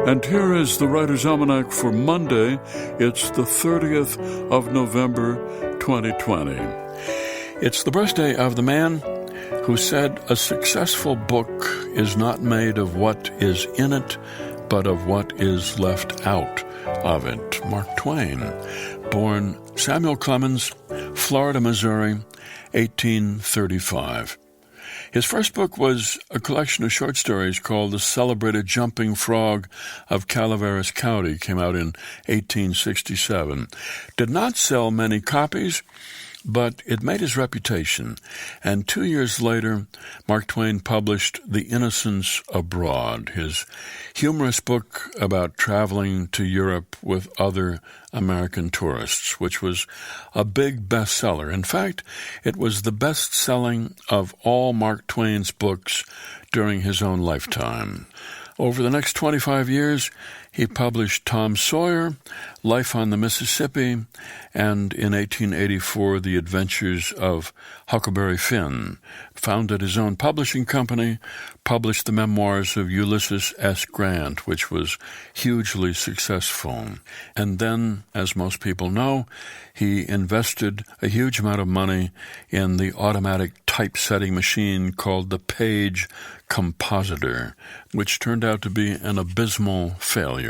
And here is the Writer's Almanac for Monday. It's the 30th of November, 2020. It's the birthday of the man who said a successful book is not made of what is in it, but of what is left out of it. Mark Twain, born Samuel Clemens, Florida, Missouri, 1835. His first book was a collection of short stories called The Celebrated Jumping Frog of Calaveras County. Came out in 1867. Did not sell many copies, but it made his reputation. And 2 years later, Mark Twain published The Innocents Abroad, his humorous book about traveling to Europe with other American tourists, which was a big bestseller. In fact, it was the best-selling of all Mark Twain's books during his own lifetime. Over the next 25 years, he published Tom Sawyer, Life on the Mississippi, and in 1884, The Adventures of Huckleberry Finn. Founded his own publishing company, published the memoirs of Ulysses S. Grant, which was hugely successful. And then, as most people know, he invested a huge amount of money in the automatic typesetting machine called the Page Compositor, which turned out to be an abysmal failure.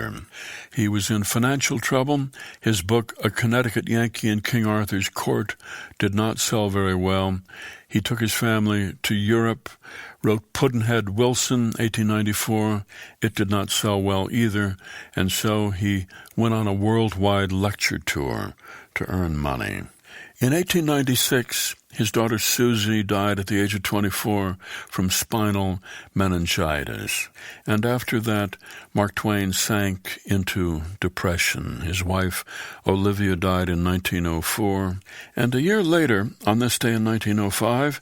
He was in financial trouble. His book, A Connecticut Yankee in King Arthur's Court, did not sell very well. He took his family to Europe, wrote Pudd'nhead Wilson, 1894. It did not sell well either, and so he went on a worldwide lecture tour to earn money. In 1896, his daughter Susie died at the age of 24 from spinal meningitis. And after that, Mark Twain sank into depression. His wife, Olivia, died in 1904. And a year later, on this day in 1905,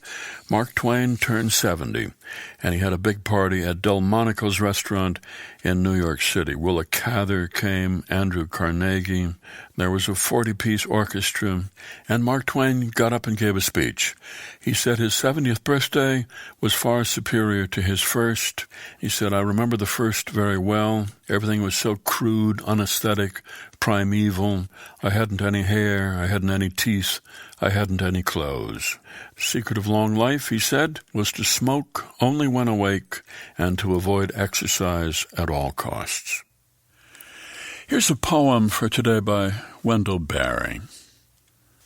Mark Twain turned 70. And he had a big party at Delmonico's restaurant in New York City. Willa Cather came, Andrew Carnegie. There was a 40-piece orchestra, and Mark Twain got up and gave a speech. He said his 70th birthday was far superior to his first. He said, I remember the first very well. Everything was so crude, unaesthetic, primeval. I hadn't any hair, I hadn't any teeth, I hadn't any clothes. The secret of long life, he said, was to smoke only when awake and to avoid exercise at all costs. Here's a poem for today by Wendell Berry.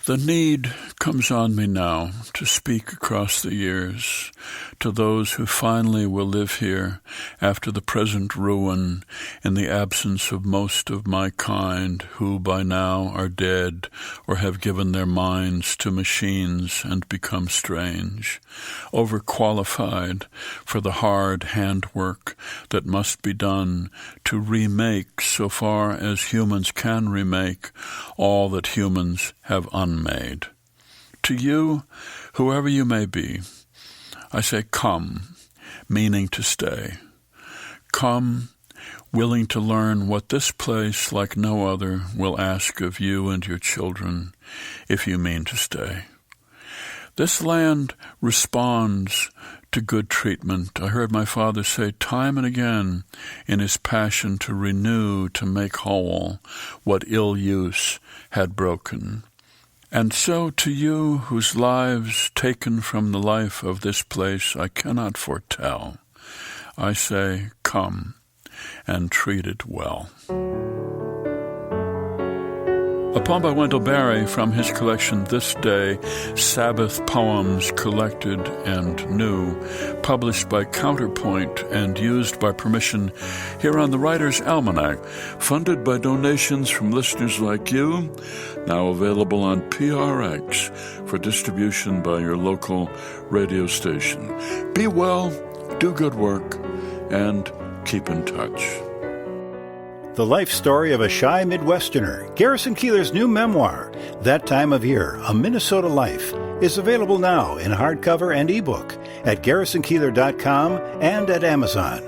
The need comes on me now to speak across the years to those who finally will live here after the present ruin in the absence of most of my kind who by now are dead or have given their minds to machines and become strange, overqualified for the hard handwork that must be done to remake, so far as humans can remake, all that humans have unmade. To you, whoever you may be, I say come, meaning to stay. Come, willing to learn what this place, like no other, will ask of you and your children, if you mean to stay. This land responds to good treatment. I heard my father say time and again in his passion to renew, to make whole what ill use had broken. And so to you, whose lives taken from the life of this place I cannot foretell, I say, come and treat it well. A poem by Wendell Berry from his collection This Day, Sabbath Poems Collected and New, published by Counterpoint and used by permission here on the Writer's Almanac, funded by donations from listeners like you, now available on PRX for distribution by your local radio station. Be well, do good work, and keep in touch. The life story of a shy Midwesterner, Garrison Keillor's new memoir, That Time of Year, A Minnesota Life, is available now in hardcover and ebook at GarrisonKeillor.com and at Amazon.